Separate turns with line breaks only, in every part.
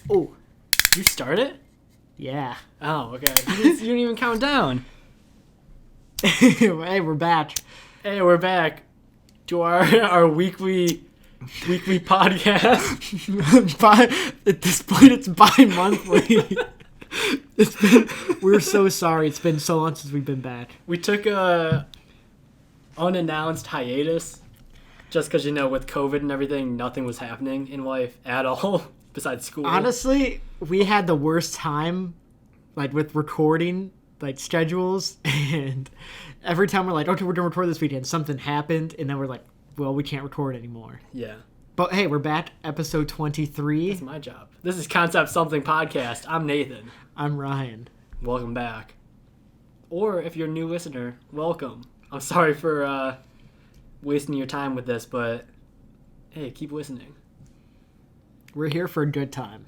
Oh,
You started?
yeah.
Oh, okay. You didn't even count down.
Hey, we're back.
Hey, we're back to our weekly podcast.
At this point, it's bi-monthly. We're so sorry. It's been so long since we've been back.
We took a unannounced hiatus just because, with COVID and everything, nothing was happening in life at all besides school.
Honestly, we had the worst time, with recording, schedules, and every time we're like, okay, we're gonna record this weekend, something happened, and then we're like, well, we can't record anymore.
Yeah.
But hey, we're back, episode 23.
That's my job. This is Concept Something Podcast. I'm Nathan.
I'm Ryan.
Welcome back. Or if you're a new listener, welcome. I'm sorry for wasting your time with this, but hey, keep listening.
We're here for a good time.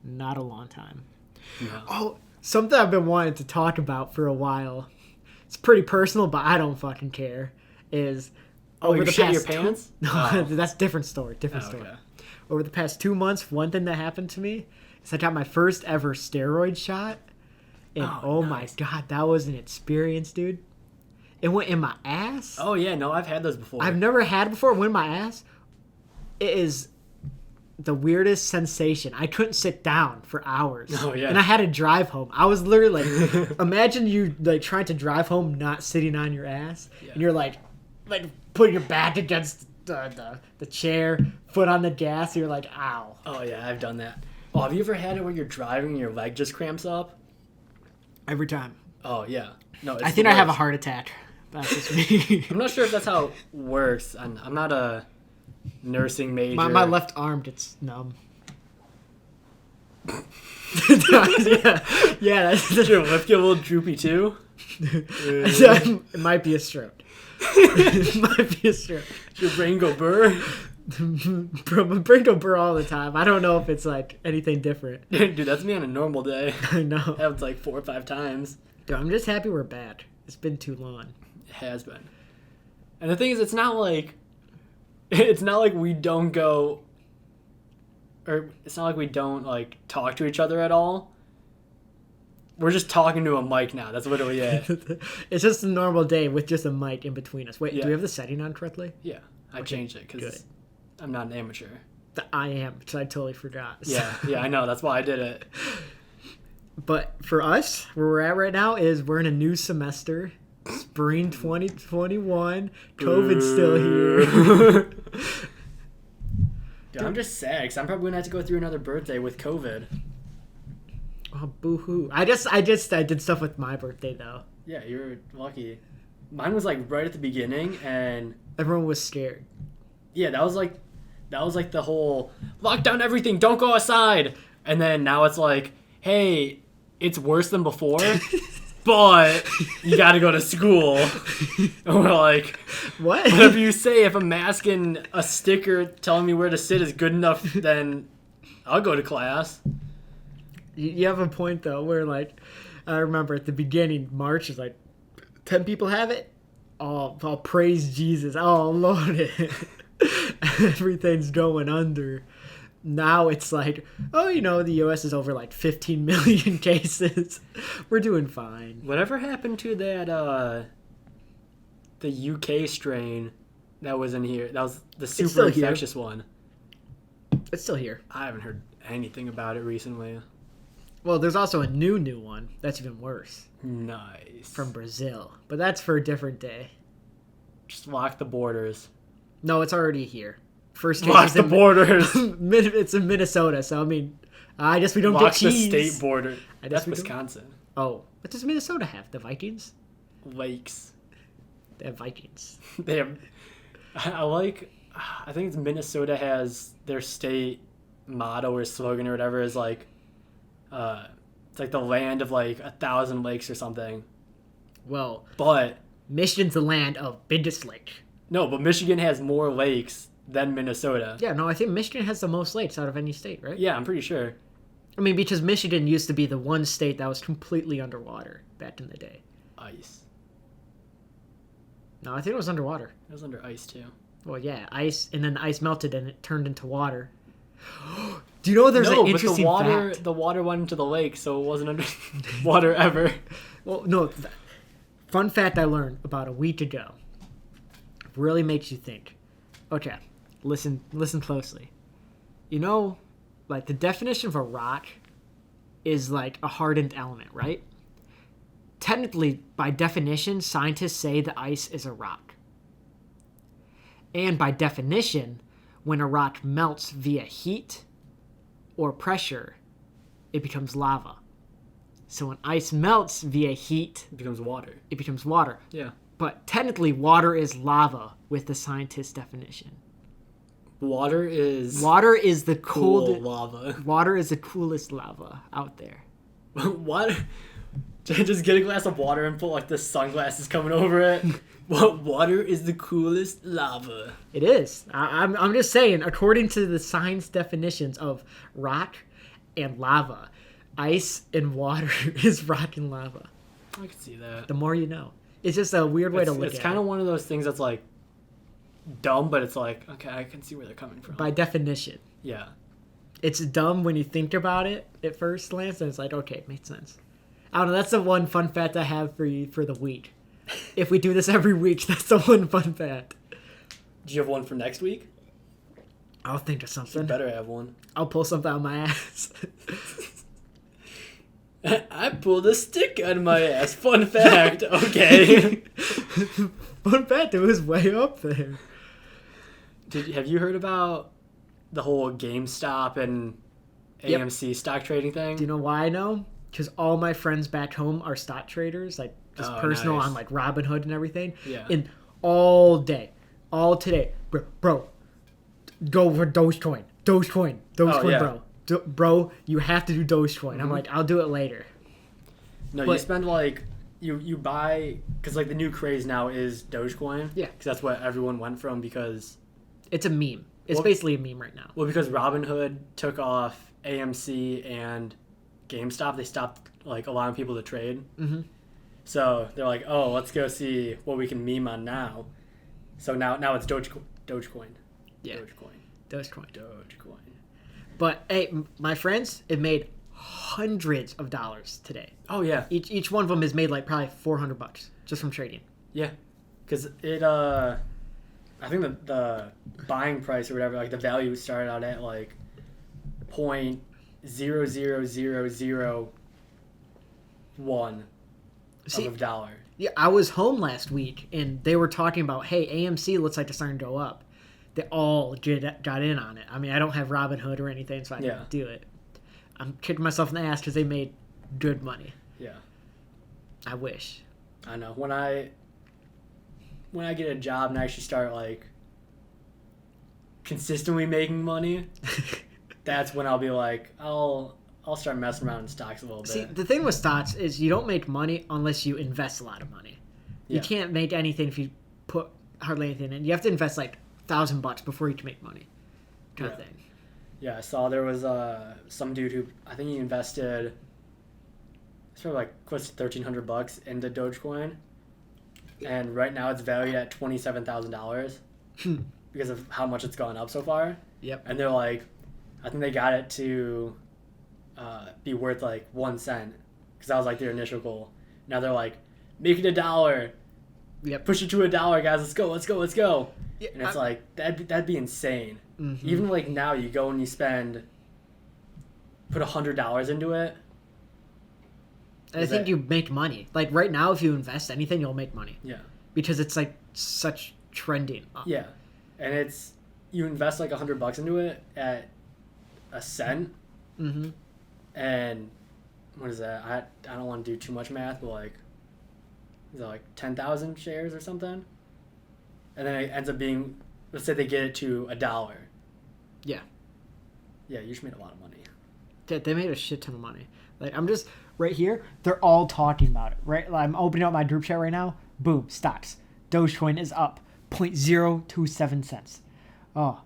Not a long time.
No.
Oh, something I've been wanting to talk about for a while. It's pretty personal, but I don't fucking care. Is
Over the past your pants?
No, that's different story.
Okay.
Over the past 2 months, one thing that happened to me is I got my first ever steroid shot, and oh
nice.
my god, that was an experience, dude. It went in my ass.
Oh yeah, no, I've had those before.
I've never had it before. It went in my ass. It is the weirdest sensation. I couldn't sit down for hours.
Oh yeah.
And I had to drive home. I was literally like, imagine you trying to drive home not sitting on your ass, and you're like putting your back against the chair, foot on the gas. And you're like, ow.
Oh yeah, I've done that. Oh, have you ever had it where you're driving and your leg just cramps up?
Every time.
Oh yeah. No, it's
I think I have a heart attack. That's just me.
I'm not sure if that's how it works. I'm not a nursing major.
My left arm gets numb. yeah.
Does your lip get a little droopy too?
It might be a stroke. It might be a stroke.
Does your brain go burr?
Bro, my brain go burr all the time. I don't know if it's anything different.
Dude, that's me on a normal day.
I know.
Happens 4 or 5 times.
Dude, I'm just happy we're back. It's been too long.
It has been. And the thing is, it's not like we don't go, or it's not like we don't talk to each other at all. We're just talking to a mic now. That's literally it.
It's just a normal day with just a mic in between us. Wait,
Yeah.
do we have the setting on correctly?
Yeah, I changed it because I'm not an amateur.
I am, because I totally forgot.
Yeah, I know. That's why I did it.
But for us, where we're at right now is we're in a new semester. Spring 2021. COVID's still here.
Dude, I'm just sad because I'm probably going to have to go through another birthday with COVID.
Oh, boo-hoo. I did stuff with my birthday, though.
Yeah, you're lucky. Mine was right at the beginning, and
Everyone was scared.
yeah, that was the whole lock down everything, don't go outside. And then now it's hey, it's worse than before, but you got to go to school. And we're like,
What?
whatever you say, if a mask and a sticker telling me where to sit is good enough, then I'll go to class.
You have a point, though, where, I remember at the beginning, March is 10 people have it. Oh, praise Jesus. Oh, Lord. Everything's going under. Now it's the U.S. is over 15 million cases. We're doing fine.
Whatever happened to that, the UK strain that was in here? That was the super infectious one.
It's still here.
I haven't heard anything about it recently.
Well, there's also a new one that's even worse.
Nice.
From Brazil. But that's for a different day.
Just lock the borders.
No, it's already here. First case
Lock
is
the borders.
It's in Minnesota, so I guess we don't
Lock
get
the
cheese.
state border. That's Wisconsin.
Oh, what does Minnesota have? The Vikings?
Lakes.
They have Vikings.
They have. I think it's Minnesota has their state motto or slogan or whatever is it's the land of 1,000 lakes or something.
Well,
but
Michigan's the land of biggest lake.
No, but Michigan has more lakes than Minnesota.
Yeah, no, I think Michigan has the most lakes out of any state, right?
Yeah, I'm pretty sure.
Because Michigan used to be the one state that was completely underwater back in the day.
Ice.
No, I think it was underwater.
It was under ice, too.
Well, yeah, ice, and then the ice melted and it turned into water. Do you know there's
no,
an interesting
but
fact?
the water went into the lake, so it wasn't under water ever.
Well, no. Fun fact I learned about a week ago. Really makes you think. Okay, listen closely. You know, like the definition of a rock is like a hardened element, right? Technically, by definition, scientists say the ice is a rock. And by definition, when a rock melts via heat or pressure, it becomes lava. So when ice melts via heat,
It becomes water.
it becomes water.
Yeah.
But technically, water is lava with the scientist's definition.
Water is
Water is the
cool
coldest.
lava.
Water is the coolest lava out there.
Water. Just get a glass of water and put like the sunglasses coming over it. Water is the coolest lava.
It is. I'm just saying, according to the science definitions of rock and lava, ice and water is rock and lava.
I can see that.
The more you know. It's just a weird way to look at it.
It's kind of one of those things that's like dumb, but it's like, okay, I can see where they're coming from.
By definition.
Yeah.
It's dumb when you think about it at first glance, and it's like, okay, it makes sense. I don't know, that's the one fun fact I have for you for the week. If we do this every week, that's the one fun fact.
Do you have one for next week?
I'll think of
You
something.
better have one.
I'll pull something out of my ass.
I pulled a stick out of my ass. Fun fact. Okay.
Fun fact, it was way up there.
Have you heard about the whole GameStop and
Yep.
AMC stock trading thing?
Do you know why I know? Because all my friends back home are stock traders, like just
Oh,
personal
nice.
on like Robinhood and everything.
Yeah.
And all day, all today, bro, go for Dogecoin, Dogecoin,
yeah.
bro. Bro, you have to do Dogecoin. I'm
Mhm.
like, I'll do it later.
No,
But-
you spend like you buy because like the new craze now is Dogecoin.
Yeah.
because that's what everyone went from because
It's a meme. It's
Well-
basically a meme right now.
because Robinhood took off AMC and GameStop. They stopped like allowing people to trade.
Mm-hmm.
So they're like, oh, let's go see what we can meme on now. So now it's Dogecoin.
Yeah.
Dogecoin.
Dogecoin.
But
hey, my friends, it made hundreds of dollars today.
oh yeah,
Each one of them has made like probably $400 just from trading.
yeah, because it I think the buying price or whatever, like the value started out at like 0.00001
See,
of a dollar.
yeah, I was home last week and they were talking about, hey, AMC looks like it's starting to go up. They all got in on it. I mean, I don't have Robinhood or anything, so I
Yeah.
can't do it. I'm kicking myself in the ass because they made good money.
Yeah,
I wish.
I know. When I get a job and I actually start like consistently making money, that's when I'll be like, I'll start messing around in stocks a little bit.
See, the thing with stocks is you don't make money unless you invest a lot of money. You
Yeah.
can't make anything if you put hardly anything in. You have to invest like $1,000 before you can make money, kind of
Yeah.
thing.
Yeah, I saw there was some dude who I think he invested it's probably like close to $1,300 into Dogecoin, and right now it's valued at $27,000 because of how much it's gone up so far.
Yep.
And they're like, I think they got it to be worth like 1 cent because that was like their initial goal. Now they're like, make it $1.
Yep.
Push it to $1, guys. Let's go.
Yeah,
And it's like that'd be insane.
Mhm.
Even like now, you go and you put $100 into it.
I think you make money. Like right now, if you invest anything, you'll make money
Yeah,
because it's like such trending.
yeah, and you invest like $100 into it at a cent,
Mm-hmm.
and what is that? I don't want to do too much math, but like, is that like 10,000 shares or something? And then it ends up being, let's say they get it to $1.
Yeah.
Yeah, you just made a lot of money.
They made a shit ton of money. Like I'm just right here. They're all talking about it. Right. Like, I'm opening up my group chat right now. Boom. Stocks. Dogecoin is up 0.027 cents. Oh,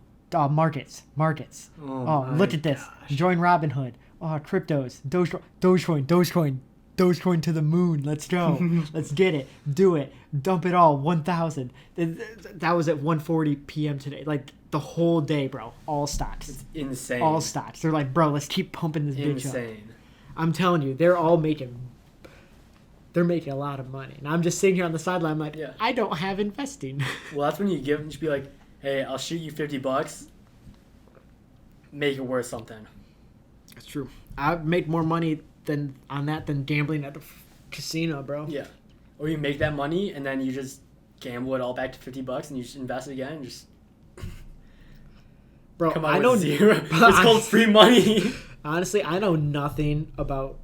markets. Oh,
my
look at this. Join Robinhood. Oh, cryptos. Dogecoin. Dogecoin to the moon. Let's go. Let's get it. Do it. Dump it all. 1,000. That was at 1:40 p.m. today. Like the whole day, bro. All stocks.
It's insane.
All stocks. They're like, bro, let's keep pumping this bitch up.
Insane.
I'm telling you, they're making a lot of money. And I'm just sitting here on the sideline like,
Yeah.
I don't have investing.
Well, that's when you give them, just be like, hey, I'll shoot you $50. Make it worth something.
That's true. I make more money than gambling at the casino, bro.
Yeah. Or you make that money and then you just gamble it all back to $50 and you just invest it again and just
Bro,
come out
I
with
don't
zero. It's called free money.
Honestly, I know nothing about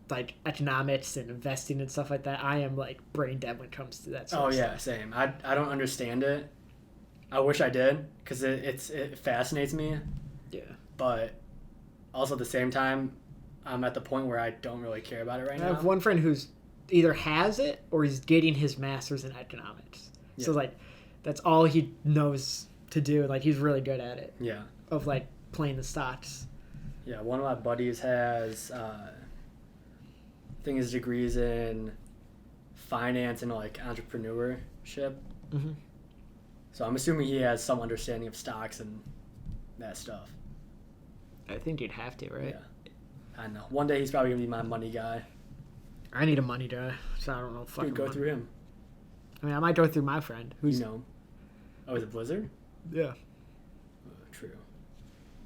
like economics and investing and stuff like that. I am like brain dead when it comes to that sort
Oh
of
yeah,
stuff.
same. I don't understand it. I wish I did because it fascinates me.
Yeah.
But also at the same time, I'm at the point where I don't really care about it right
I
now.
have one friend who's either has it or he's getting his master's in economics.
Yeah.
So like that's all he knows to do. Like he's really good at it.
Yeah.
Of like playing the stocks.
Yeah, one of my buddies has his degrees in finance and like entrepreneurship.
Mm-hmm.
So I'm assuming he has some understanding of stocks and that stuff.
I think you'd have to, right?
Yeah. I know. One day he's probably gonna be my money guy.
I need a money guy, so I don't know.
Dude, go through him.
I mean, I might go through my friend who's
You know. Oh, is it Blizzard?
yeah.
True.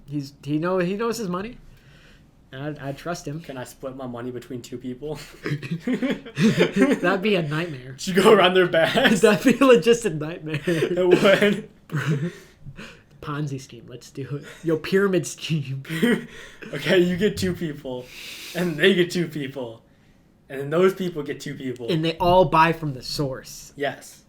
He knows his money, and I trust him.
Can I split my money between two people?
That'd be a nightmare.
Should go around their backs?
That'd be a nightmare.
It would.
Ponzi scheme. Let's do it. Yo, pyramid scheme.
Okay, you get two people, and they get two people, and then those people get two people.
And they all buy from the source.
Yes.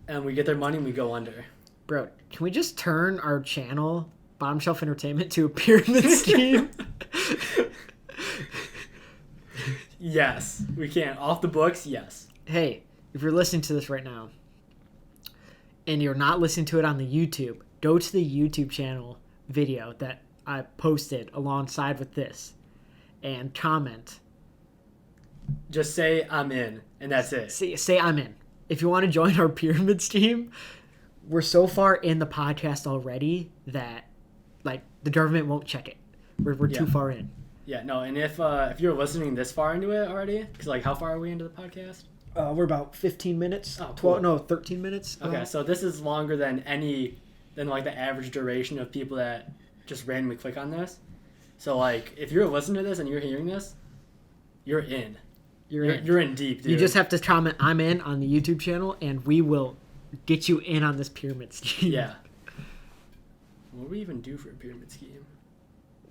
And we get their money and we go under.
Bro, can we just turn our channel, Bottom Shelf Entertainment, to a pyramid scheme?
Yes, we can. Off the books, yes.
Hey, if you're listening to this right now, and you're not listening to it on the YouTube, go to the YouTube channel video that I posted alongside with this and comment.
Just say I'm in, and that's it.
Say I'm in. If you want to join our pyramid scheme, we're so far in the podcast already that like the government won't check it. We're too far in.
Yeah, no, and if you're listening this far into it already, because like how far are we into the podcast?
We're about 15 minutes.
Oh, cool.
13 minutes.
Okay, so this is longer than like the average duration of people that just randomly click on this. So like if you're listening to this and you're hearing this, you're in. You're in deep, dude.
You just have to comment I'm in on the YouTube channel and we will get you in on this pyramid scheme.
Yeah. What do we even do for a pyramid scheme?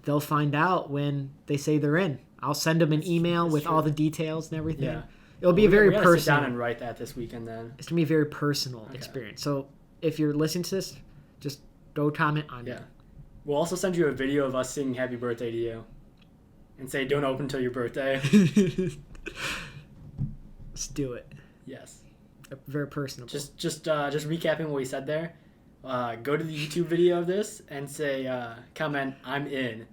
They'll find out when they say they're in. I'll send them an email with
true.
all the details and everything.
Yeah.
It'll be a very
we gotta
personal.
sit down and write that this weekend then.
It's gonna be a very personal experience. So if you're listening to this, just go comment on
Yeah.
it.
We'll also send you a video of us singing happy birthday to you. And say don't open till your birthday.
Let's do it.
Yes.
Very personable.
Just recapping what we said there. Go to the YouTube video of this and say comment I'm in.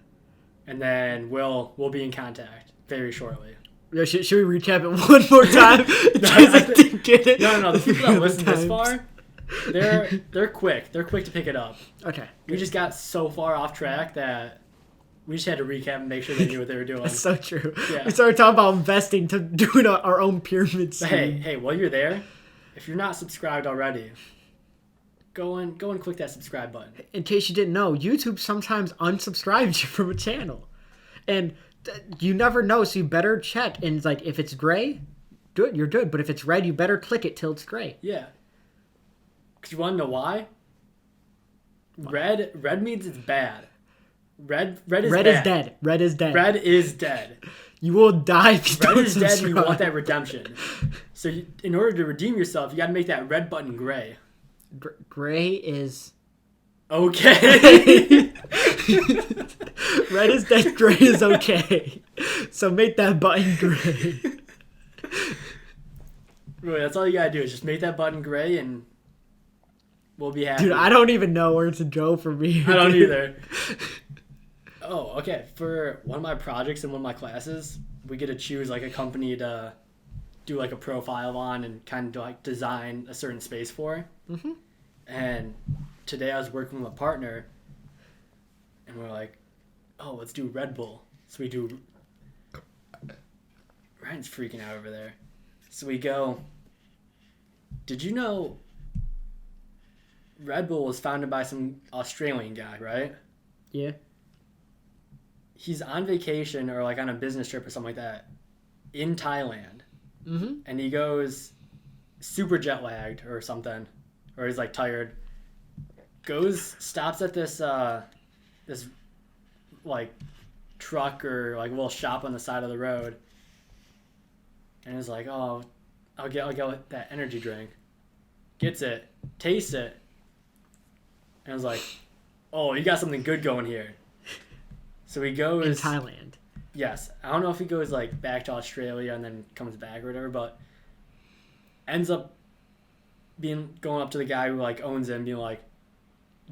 And then we'll be in contact very shortly.
Yeah, should we recap it one more time? I didn't get it.
No. The people that listen this far, they're quick. They're quick to pick it up.
Okay.
We just got so far off track that we just had to recap and make sure they knew what they were doing.
That's so true.
Yeah.
We started talking about investing to doing our own pyramid scheme.
Hey, while you're there, if you're not subscribed already, go and click that subscribe button.
In case you didn't know, YouTube sometimes unsubscribes you from a channel. And you never know, so you better check. And it's like, if it's gray, good, you're good. But if it's red, you better click it till it's gray.
Yeah. Because you want to know why? Red means it's bad. Red is bad.
Is dead. Red is dead.
Red is dead.
You will die if you
Red
don't
is
subscribe.
dead and you want that redemption. So in order to redeem yourself, you got to make that red button gray.
Gray is...
Okay.
Red is dead, gray is okay. So make that button gray.
Really, that's all you got to do is just make that button gray and we'll be happy.
Dude, I don't even know where to go from here.
I don't either. Oh, okay. For one of my projects in one of my classes, we get to choose like a company to do like a profile on and kind of like design a certain space for.
Mm-hmm.
And today I was working with a partner, and we're like, "Oh, let's do Red Bull." So we do. Ryan's freaking out over there. So we go. Did you know Red Bull was founded by some Australian guy, right?
Yeah.
He's on vacation or like on a business trip or something like that in Thailand.
Mm-hmm.
And he goes super jet lagged or something, or he's like tired. Stops at this like truck or like little shop on the side of the road, and is like, "Oh, I'll get that energy drink." Gets it, tastes it, and was like, "Oh, you got something good going here." So he goes
in Thailand.
Yes, I don't know if he goes like back to Australia and then comes back or whatever, but ends up going up to the guy who like owns it and being like,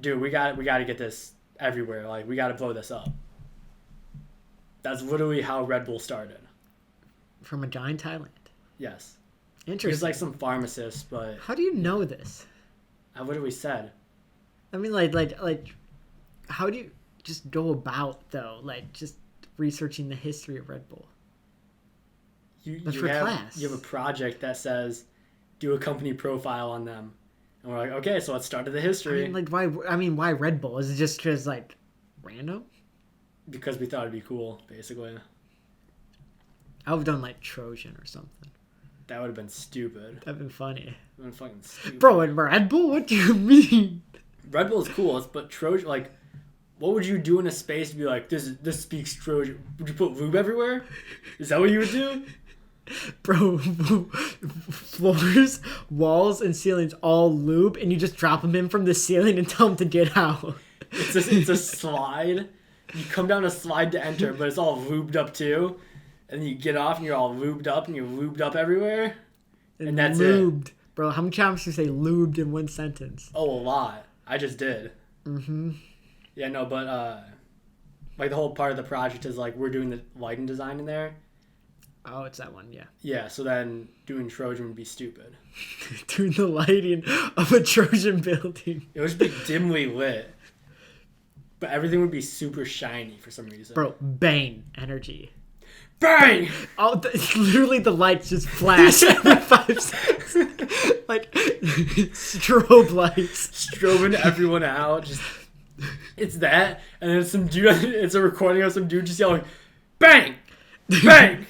"Dude, we got to get this everywhere. Like, we got to blow this up." That's literally how Red Bull started.
From a guy in Thailand.
Yes.
Interesting.
He's like some pharmacist, but
how do you know this?
I literally said.
I mean, like, how do you just go about though? Like, just researching the history of Red Bull.
You
class.
You have a project that says, do a company profile on them, and we're like, okay, so let's start at the history.
I mean, like, why? I mean, why Red Bull? Is it just because like random?
Because we thought it'd be cool, basically.
I would have done like Trojan or something.
That would have been stupid.
That'd been funny.
It would have been fucking stupid.
Bro, and Red Bull? What do you mean?
Red Bull is cool, but Trojan, like, what would you do in a space to be like, this speaks Trojan? Would you put lube everywhere? Is that what you would do?
Bro, floors, walls, and ceilings all lube, and you just drop them in from the ceiling and tell them to get out.
It's a slide. You come down a slide to enter, but it's all lubed up too. And then you get off and you're all lubed up and you're lubed up everywhere. And that's
lubed.
it.
Bro, how many times do you say lubed in one sentence?
Oh, a lot. I just did.
Mm-hmm.
Yeah, no, but like the whole part of the project is like we're doing the lighting design in there.
Oh, it's that one, yeah.
Yeah, so then doing Trojan would be stupid.
Doing the lighting of a Trojan building.
It would just be dimly lit. But everything would be super shiny for some reason.
Bro, Bane energy.
Bang!
Oh, literally the lights just flash every 5 seconds. Like, strobe lights.
Strobing everyone out. Just, it's that. And then some dude, it's a recording of some dude just yelling, "Bang! Bang!"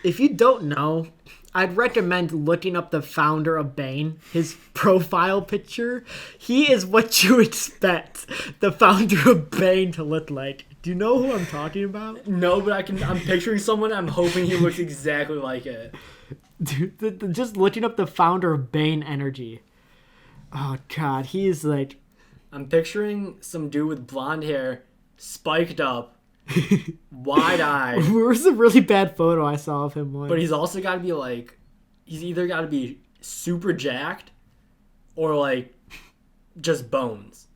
If you don't know, I'd recommend looking up the founder of Bane, his profile picture. He is what you expect the founder of Bane to look like. Do you know who I'm talking about?
No, but I'm picturing someone. I'm hoping he looks exactly like it.
Dude, just looking up the founder of Bane Energy. Oh, God, he is like...
I'm picturing some dude with blonde hair, spiked up, wide-eyed.
Where's a really bad photo I saw of him once?
But he's also got to be like... He's either got to be super jacked or like just bones.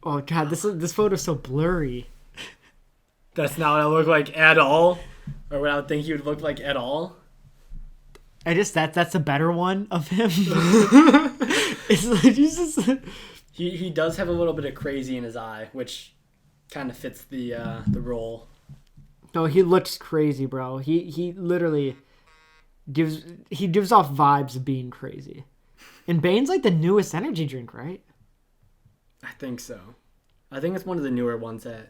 Oh, God, this photo's so blurry.
That's not what I look like at all. Or what I would think he would look like at all.
I guess that's a better one of him. It's like he's just...
He does have a little bit of crazy in his eye, which kind of fits the role.
No, he looks crazy, bro. He literally gives off vibes of being crazy. And Bane's like the newest energy drink, right?
I think so. I think it's one of the newer ones that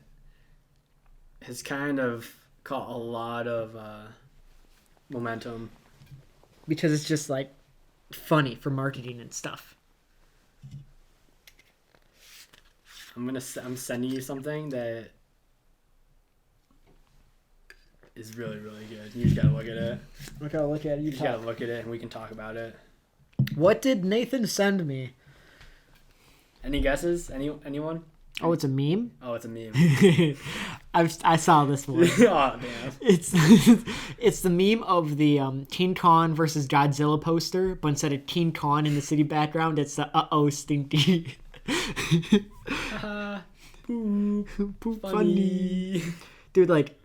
has kind of caught a lot of momentum.
Because it's just like funny for marketing and stuff.
I'm sending you something that is really, really good. You just gotta look at it.
I gotta look at it.
You just gotta look at it and we can talk about it.
What did Nathan send me?
Any guesses? Anyone?
Oh, it's a meme?
Oh, it's a meme.
I saw this one.
Oh, damn.
It's the meme of the King Kong versus Godzilla poster, but instead of King Kong in the city background, it's the uh-oh stinky. Poop funny. Dude, like,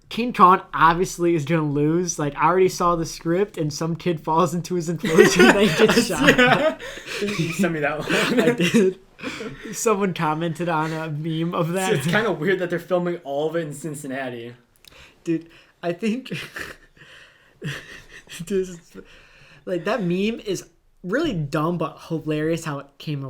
King Tron obviously is gonna lose. Like, I already saw the script, and some kid falls into his implosion and they get shot.
Yeah. You sent me that one.
I did. Someone commented on a meme of that.
It's kind of weird that they're filming all of it in Cincinnati.
Dude, I think like that meme is really dumb but hilarious how it came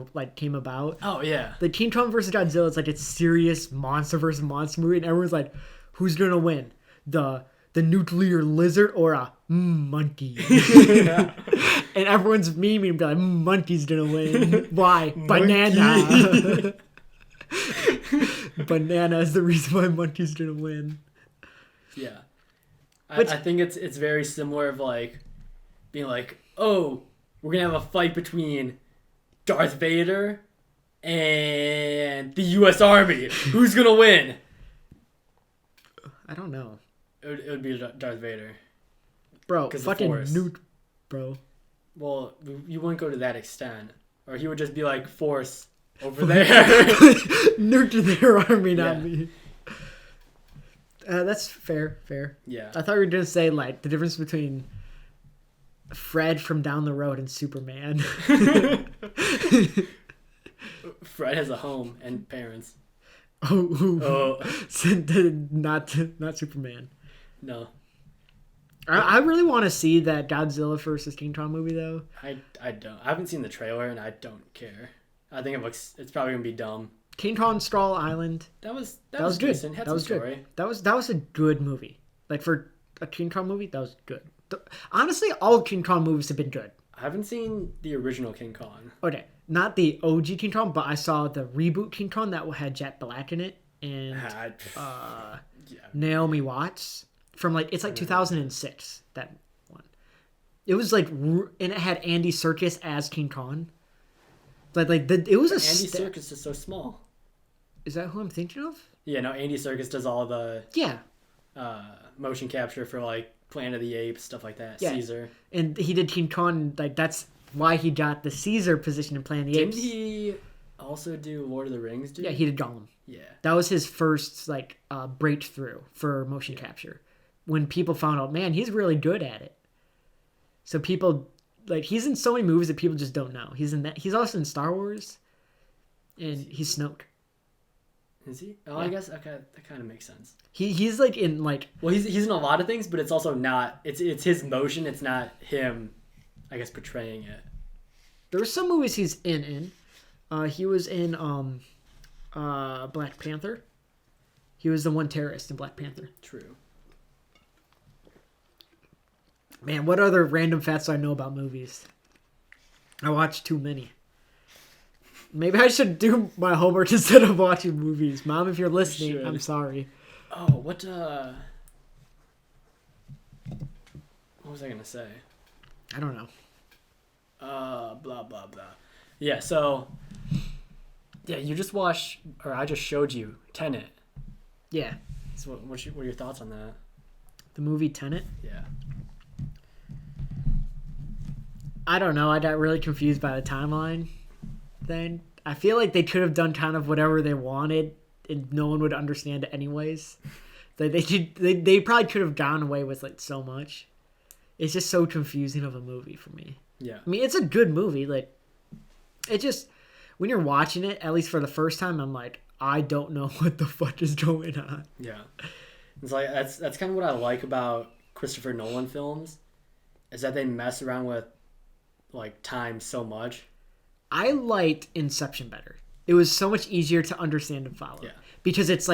about.
Oh yeah.
The King Kong versus Godzilla, it's like it's serious monster versus monster movie, and everyone's like, who's gonna win? The nuclear lizard or a monkey?
Yeah.
And everyone's memeing like, monkey's gonna win. Why? Banana. Banana is the reason why monkey's gonna win.
Yeah. I think it's very similar of like being like, oh, we're gonna have a fight between Darth Vader and the U.S. Army. Who's gonna win?
I don't know.
It would be Darth Vader.
Bro, fucking nuke, bro.
Well, you wouldn't go to that extent. Or he would just be like, Force over there.
Nuke their army, not me. That's fair.
Yeah.
I thought you were going to say, like, the difference between Fred from down the road and Superman.
Fred has a home and parents.
Oh. Not Superman.
No.
I really want to see that Godzilla versus King Kong movie, though.
I don't. I haven't seen the trailer, and I don't care. I think it's probably going to be dumb.
King Kong Skull Island.
That was
good.
Decent. Had
that was
story.
good. That was a good movie. Like, for a King Kong movie, that was good. Honestly, all King Kong movies have been good.
I haven't seen the original King Kong.
Okay, not the OG King Kong, but I saw the reboot King Kong that had Jack Black in it and Naomi Watts from it's 2006. That one. It was and it had Andy Serkis as King Kong. It was
Andy Serkis is so small.
Is that who I'm thinking of?
Yeah, no. Andy Serkis does all the motion capture for Planet of the Apes, stuff like that. Yeah. Caesar.
And he did King Kong. That's why he got the Caesar position in Planet of the Apes.
Didn't he also do Lord of the Rings?
Yeah, he did Gollum.
Yeah. That
was his first breakthrough for motion capture. When people found out, man, he's really good at it. So people he's in so many movies that people just don't know. He's in that. He's also in Star Wars, and he's Snoke.
Is he? Oh, yeah. I guess okay, that kind of makes sense.
He's in
Well, he's in a lot of things, but it's also not. It's his motion. It's not him. I guess portraying it.
There's some movies he's in. He was in Black Panther. He was the one terrorist in Black Panther.
True.
Man, what other random facts do I know about movies? I watch too many. Maybe I should do my homework instead of watching movies. Mom, if you're listening, I'm sorry.
Oh, what was I going to say?
I don't know.
Blah, blah, blah. Yeah, so... Yeah, you just watched... Or I just showed you Tenet.
Yeah.
So what are your thoughts on that?
The movie Tenet?
Yeah.
I don't know. I got really confused by the timeline thing. I feel like they could have done kind of whatever they wanted, and no one would understand it anyways. They probably could have gone away with so much. It's just so confusing of a movie for me.
Yeah.
I mean, it's a good movie. It just when you're watching it, at least for the first time, I'm like, I don't know what the fuck is going on.
Yeah. It's that's kind of what I like about Christopher Nolan films, is that they mess around with time so much.
I liked Inception better. It was so much easier to understand and follow.
Yeah.
Because it's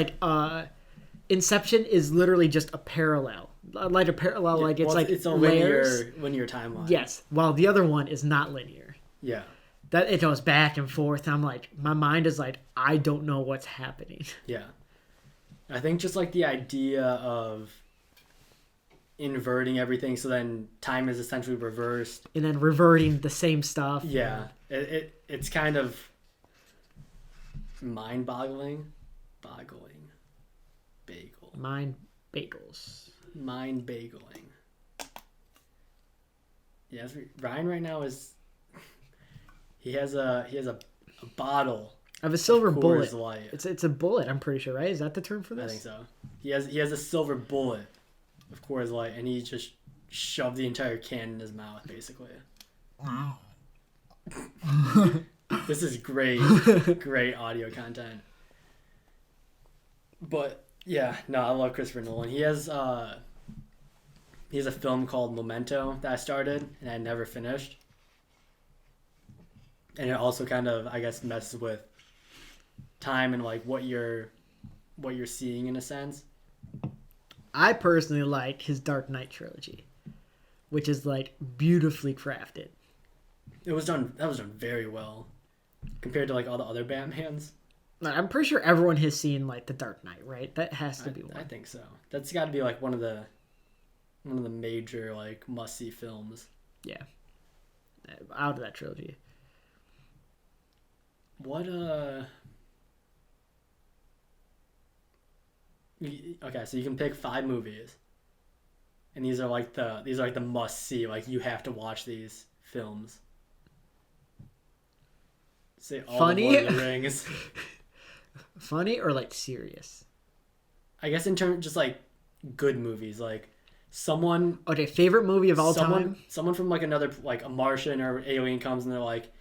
Inception is literally just a parallel. It's
a
layers.
linear timeline.
Yes. While the other one is not linear.
Yeah.
That it goes back and forth. I'm my mind is I don't know what's happening.
Yeah. I think just the idea of inverting everything, so then time is essentially reversed,
and then reverting the same stuff.
Yeah, it's kind of mind-boggling. Mind-bagling. Yeah, Ryan right now is he has a a bottle
of a silver
Coors
bullet.
Light.
It's a bullet. I'm pretty sure, right? Is that the term for this?
I think so. He has a silver bullet of Coors Light, and he just shoved the entire can in his mouth, basically.
Wow.
This is great audio content. But yeah, no, I love Christopher Nolan. He has a film called Memento that I started and I never finished. And it also kind of, I guess, messes with time and like what you're seeing in a sense.
I personally like his Dark Knight trilogy, which is like beautifully crafted.
That was done very well compared to like all the other Batmans.
I'm pretty sure everyone has seen like the Dark Knight, right? That has to be one.
I think so. That's got to be like one of the major like must-see films.
Yeah. Out of that trilogy.
What okay, so you can pick 5 movies. And these are like the must-see, like you have to watch these films. Say all
Funny?
of Lord of the Rings.
Funny or like serious?
I guess in terms just like good movies, like someone.
Okay, favorite movie of all time?
Someone from like another, like a Martian or alien comes and they're like,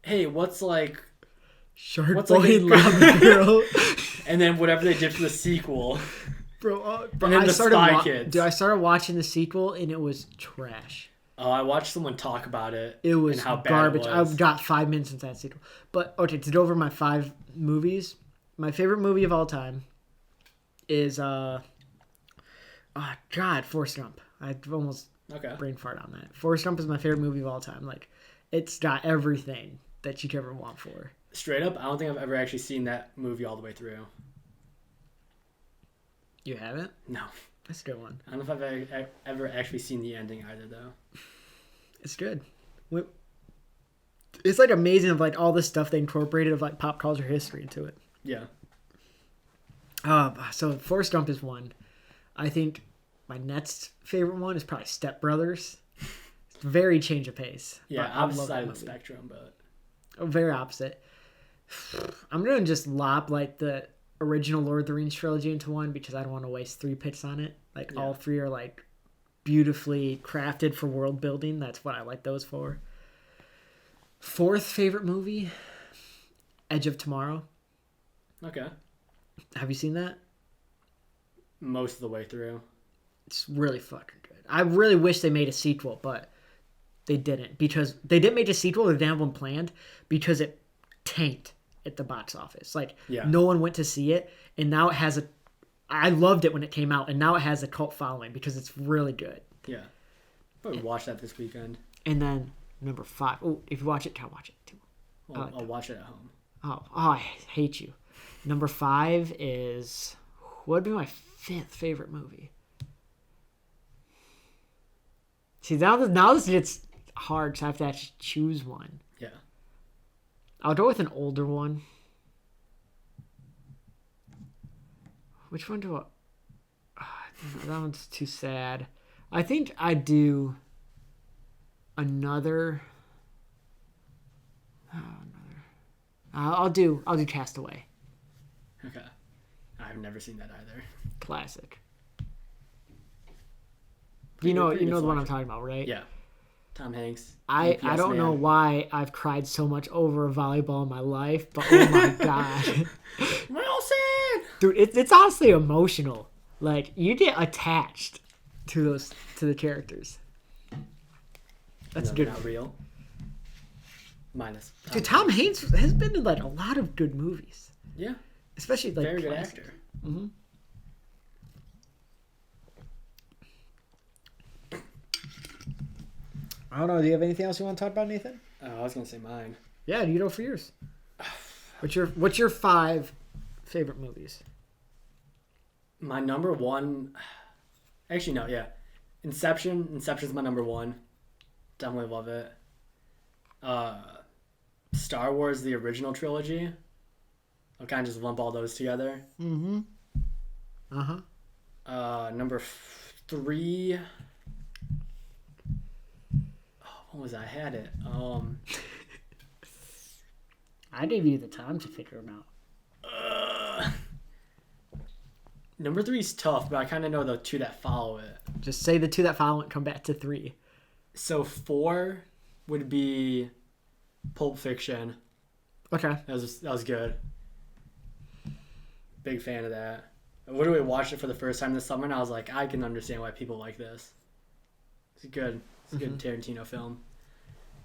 "Hey, what's like
Shark Boy and Lava Girl?"
And then whatever they did for the sequel.
Bro,
and then
I
the Spy Kids.
Dude, I started watching the sequel and it was trash.
Oh, I watched someone talk about it.
It was
and how bad
garbage.
it was.
I got 5 minutes into that sequel. But okay, to go over my 5 movies, my favorite movie of all time is Forrest Gump. I almost brain fart on that. Forrest Gump is my favorite movie of all time. Like, it's got everything that you could ever want for.
Straight up, I don't think I've ever actually seen that movie all the way through.
You haven't?
No.
That's a good one.
I don't know if I've ever actually seen the ending either, though.
It's good. It's like amazing of like all this stuff they incorporated of like pop culture history into it.
Yeah.
So Forrest Gump is one. I think my next favorite one is probably Step Brothers. It's very change of pace.
Yeah, opposite side of the spectrum, but
very opposite. I'm gonna just lop like the original Lord of the Rings trilogy into one because I don't want to waste 3 picks on it. Like all 3 are like beautifully crafted for world building. That's what I like those for. 4th favorite movie, Edge of Tomorrow.
Okay.
Have you seen that?
Most of the way through.
It's really fucking good. I really wish they made a sequel, but they didn't because they didn't make a sequel. They didn't have one planned because it tanked at the box office. Like no one went to see it, and now it has a. I loved it when it came out, and now it has a cult following because it's really good.
Yeah, probably watch that this weekend.
And then number 5. Oh, if you watch it, try watch it too.
Well, I'll watch it at home.
Oh, I hate you. Number 5 is what would be my 5th favorite movie. See, now this gets hard because I have to actually choose one.
Yeah.
I'll go with an older one. Which one do I... that one's too sad. I think I'd do another... I'll do Castaway.
Okay. I've never seen that either.
Classic. You know the one I'm talking about, right?
Yeah. Tom Hanks.
I don't know why I've cried so much over a volleyball in my life, but oh my god.
Wilson!
Dude, it's honestly emotional. Like, you get attached to the characters. That's good.
Not real. Minus.
Dude, Tom Hanks has been in like a lot of good movies.
Yeah.
Especially like
very good actor.
Mm-hmm. I don't know. Do you have anything else you want to talk about, Nathan?
I was gonna say mine.
Yeah, you go for yours. What's your 5 favorite movies?
My number 1. Actually, no. Yeah, Inception. Inception's my number 1. Definitely love it. Star Wars, the original trilogy. I'll kind of just lump all those together.
Mm-hmm.
Number 3. What was I had it?
I gave you the time to figure them out.
Number 3 is tough, but I kind of know the 2 that follow it.
Just say the 2 that follow it, come back to 3.
So 4 would be Pulp Fiction.
Okay.
That was good. Big fan of that. I literally watched it for the first time this summer, and I was like, I can understand why people like this. It's good. It's a good Tarantino film.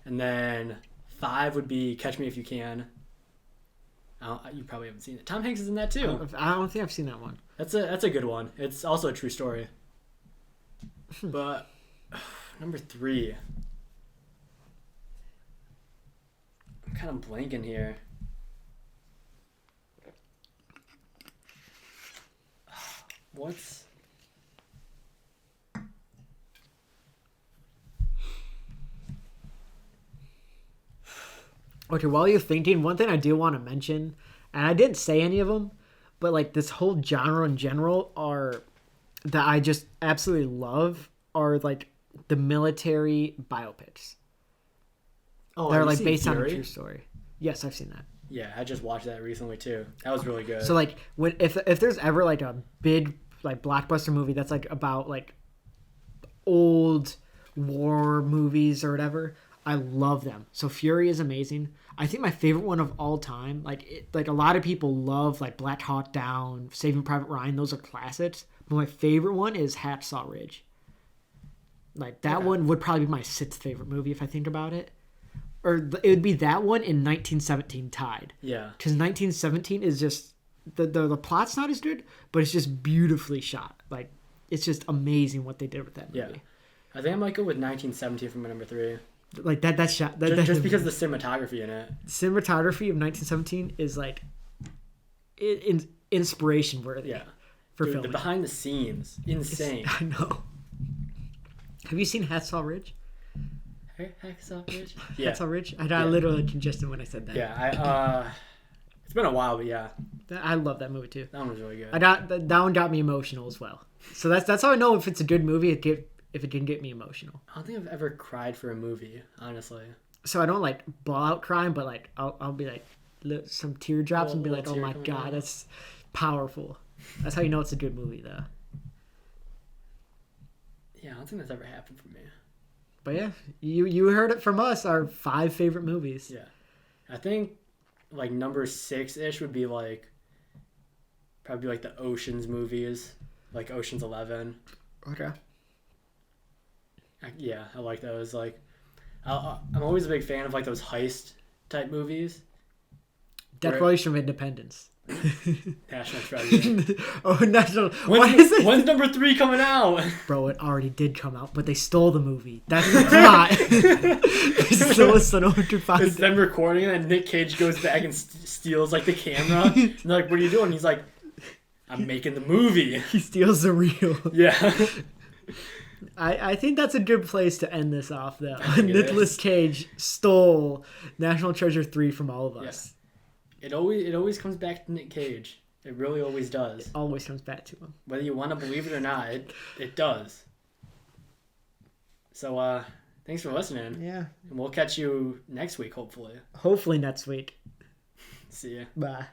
And then 5 would be Catch Me If You Can. You probably haven't seen it. Tom Hanks is in that too.
I don't think I've seen that one.
That's a good one. It's also a true story. But number 3. I'm kind of blanking here. What's...
Okay, while you're thinking, one thing I do want to mention, and I didn't say any of them, but like this whole genre in general are that I just absolutely love are like the military biopics.
Oh,
They're
have you
like
seen
based on a
Fury?
true story. Yes, I've seen that.
Yeah, I just watched that recently too. That was really good.
So like when if there's ever like a big like blockbuster movie that's like about like old war movies or whatever, I love them. So Fury is amazing. I think my favorite one of all time, like a lot of people love like Black Hawk Down, Saving Private Ryan. Those are classics. But my favorite one is Hacksaw Ridge. Like that one would probably be my 6th favorite movie if I think about it. Or it would be that one in 1917 tied.
Yeah.
Because 1917 is just the plot's not as good, but it's just beautifully shot. Like it's just amazing what they did with that movie.
Yeah. I think I might go with 1917 for my number 3.
Like that shot.
Just because of the cinematography in it.
Cinematography of 1917 is like inspiration worthy.
Yeah.
For
Dude,
filming.
the behind the scenes, insane.
I know. Have you seen Hacksaw Ridge?
Hacksaw Ridge? Yeah.
Hacksaw Ridge? I literally congested when I said that.
Yeah, it's been a while, but yeah.
I love that movie too.
That one was really good.
That one got me emotional as well. So that's how I know if it's a good movie. If it can get me emotional.
I don't think I've ever cried for a movie, honestly.
So I don't like ball out crying, but like I'll be like some teardrops and be like, oh my god, that's powerful. That's how you know it's a good movie, though.
Yeah, I don't think that's ever happened for me.
But yeah, you heard it from us. Our 5 favorite movies.
Yeah, I think like number 6-ish would be like probably like the Ocean's movies, like Ocean's 11.
Okay.
Yeah, I like those. Like, I'm always a big fan of like those heist type movies.
Declaration of Independence.
National Treasure.
Oh, National. When's
number 3 coming out?
Bro, it already did come out, but they stole the movie. That's the plot. They stole it so no one could find
It's them recording, and then Nick Cage goes back and steals like the camera. And they're like, "What are you doing?" He's like, "I'm making the movie."
He steals the reel.
Yeah.
I think that's a good place to end this off, though. Nicolas Cage stole National Treasure 3 from all of us.
Yes. It always comes back to Nick Cage. It really always does.
It always comes back to him.
Whether you want to believe it or not, it does. So, thanks for listening.
Yeah.
And we'll catch you next week, hopefully.
Hopefully next week.
See ya.
Bye.